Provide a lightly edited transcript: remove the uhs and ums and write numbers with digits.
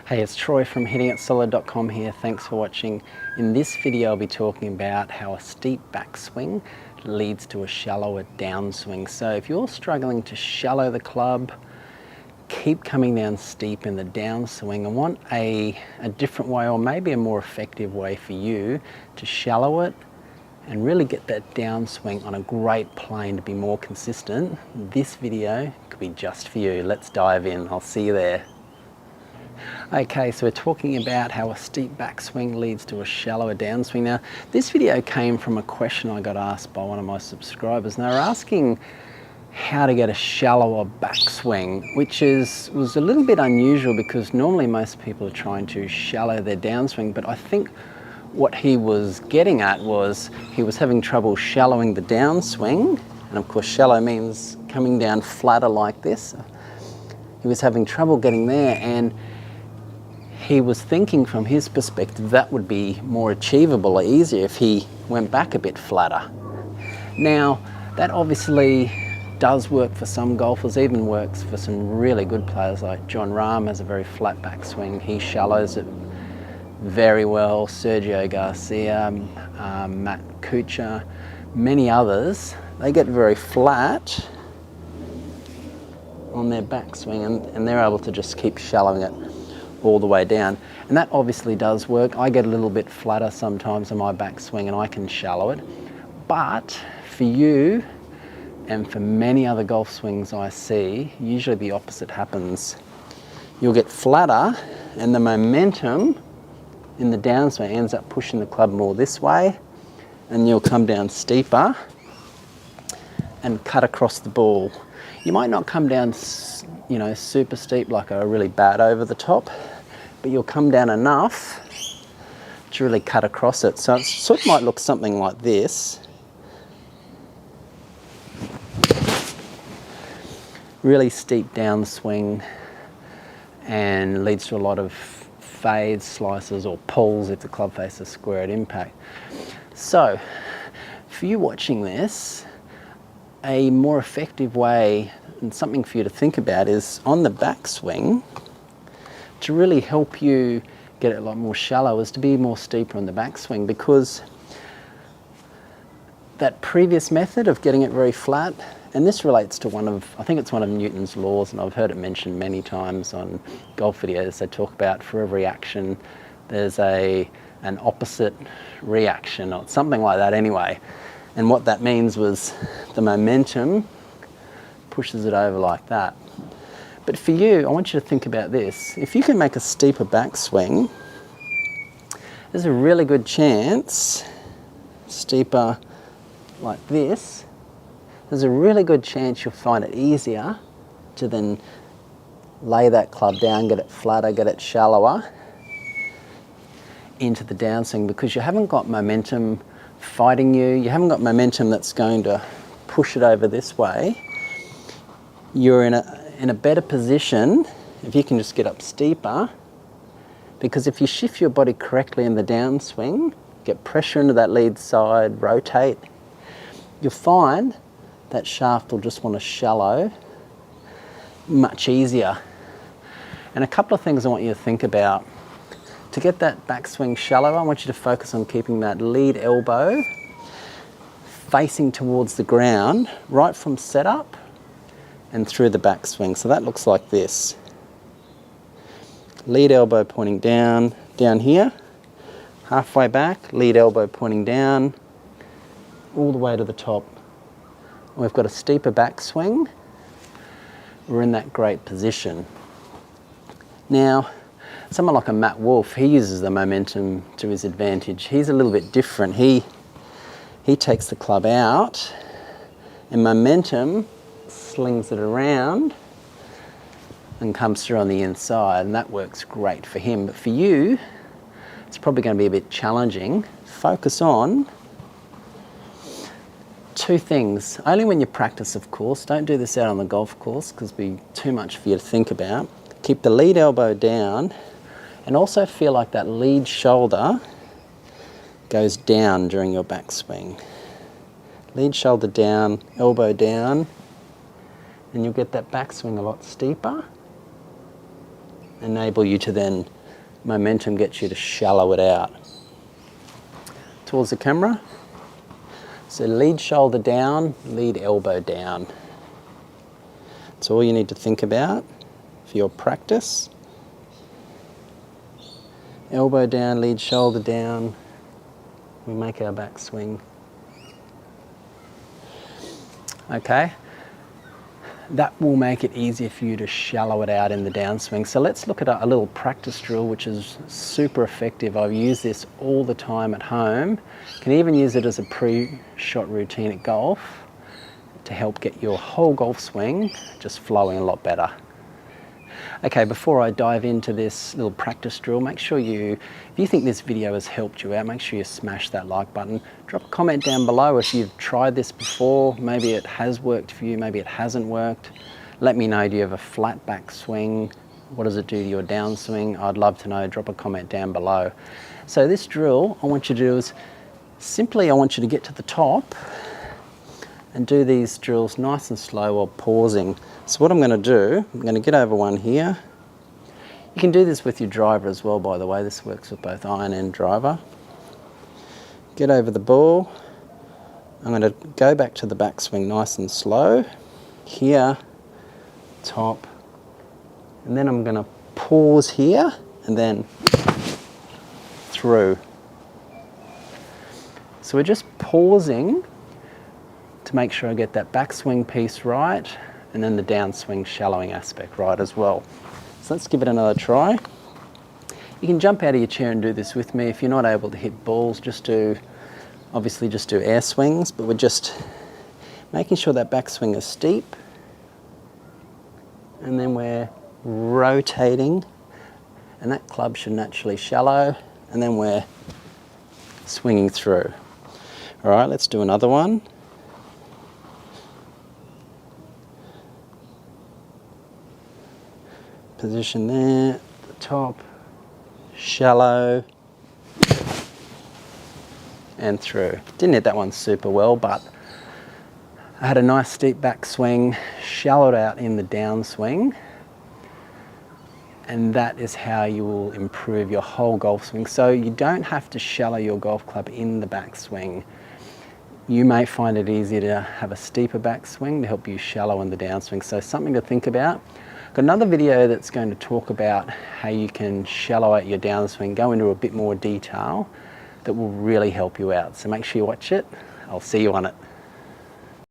Hey, it's Troy from hittingitsolid.com here. Thanks for watching. In this video, I'll be talking about how a steep backswing leads to a shallower downswing. So if you're struggling to shallow the club, keep coming down steep in the downswing and want a different way, or maybe a more effective way for you to shallow it and really get that downswing on a great plane to be more consistent, this video could be just for you. Let's dive in. I'll see you there. Okay, so we're talking about how a steep backswing leads to a shallower downswing. Now, this video came from a question I got asked by one of my subscribers, and they were asking how to get a shallower backswing, which was a little bit unusual because normally most people are trying to shallow their downswing, but I think what he was getting at was he was having trouble shallowing the downswing, and of course shallow means coming down flatter like this. He was having trouble getting there, and he was thinking from his perspective that would be more achievable or easier if he went back a bit flatter. Now, that obviously does work for some golfers, even works for some really good players like Jon Rahm has a very flat backswing. He shallows it very well. Sergio Garcia, Matt Kuchar, many others, they get very flat on their backswing and they're able to just keep shallowing it all the way down, and that obviously does work. I get a little bit flatter sometimes on my backswing and I can shallow it, but for you and for many other golf swings I see, usually the opposite happens. You'll get flatter and the momentum in the downswing ends up pushing the club more this way, and you'll come down steeper and cut across the ball. You might not come down, you know, super steep like a really bad over the top, but you'll come down enough to really cut across it. So it sort of might look something like this. Really steep downswing and leads to a lot of fades, slices or pulls if the club face is square at impact. So for you watching this, a more effective way and something for you to think about is on the backswing, to really help you get it a lot more shallow, is to be more steeper on the backswing, because that previous method of getting it very flat, and this relates to I think it's one of Newton's laws, and I've heard it mentioned many times on golf videos. They talk about for every action there's an opposite reaction or something like that anyway. And what that means was the momentum pushes it over like that. But for you, I want you to think about this. If you can make a steeper backswing, there's a really good chance, steeper like this, there's a really good chance you'll find it easier to then lay that club down, get it flatter, get it shallower into the downswing, because you haven't got momentum fighting you. You haven't got momentum that's going to push it over this way. You're in a better position if you can just get up steeper, because if you shift your body correctly in the downswing, get pressure into that lead side, rotate, you'll find that shaft will just want to shallow much easier. And a couple of things I want you to think about. To get that backswing shallow, I want you to focus on keeping that lead elbow facing towards the ground right from setup and through the backswing. So that looks like this. Lead elbow pointing down, down here, halfway back, lead elbow pointing down, all the way to the top. We've got a steeper backswing. We're in that great position. Now, someone like a Matt Wolff, he uses the momentum to his advantage. He's a little bit different. He takes the club out and momentum slings it around and comes through on the inside, and that works great for him. But for you, it's probably going to be a bit challenging. Focus on two things. Only when you practice, of course. Don't do this out on the golf course because it'll be too much for you to think about. Keep the lead elbow down, and also feel like that lead shoulder goes down during your backswing. Lead shoulder down, elbow down, and you'll get that backswing a lot steeper. Enable you to then momentum gets you to shallow it out. Towards the camera. So lead shoulder down, lead elbow down. That's all you need to think about for your practice. Elbow down, lead shoulder down. We make our backswing. Okay. That will make it easier for you to shallow it out in the downswing. So let's look at a little practice drill which is super effective. I've used this all the time at home. You can even use it as a pre-shot routine at golf to help get your whole golf swing just flowing a lot better. Okay, before I dive into this little practice drill, make sure if you think this video has helped you out, make sure you smash that like button. Drop a comment down below if you've tried this before. Maybe it has worked for you, maybe it hasn't worked. Let me know, do you have a flat backswing? What does it do to your downswing? I'd love to know, drop a comment down below. So this drill, I want you to do is, simply I want you to get to the top and do these drills nice and slow while pausing. So what I'm going to do, I'm going to get over one here. You can do this with your driver as well, by the way. This works with both iron and driver. Get over the ball. I'm going to go back to the backswing nice and slow. Here, top. And then I'm going to pause here and then through. So we're just pausing to make sure I get that backswing piece right, and then the downswing shallowing aspect right as well. So let's give it another try. You can jump out of your chair and do this with me. If you're not able to hit balls, obviously just do air swings, but we're just making sure that backswing is steep, and then we're rotating, and that club should naturally shallow, and then we're swinging through. All right, let's do another one. Position there, the top, shallow, and through. Didn't hit that one super well, but I had a nice steep backswing, shallowed out in the downswing, and that is how you will improve your whole golf swing. So you don't have to shallow your golf club in the backswing. You may find it easier to have a steeper backswing to help you shallow in the downswing. So something to think about. Got another video that's going to talk about how you can shallow out your downswing, go into a bit more detail that will really help you out. So make sure you watch it. I'll see you on it.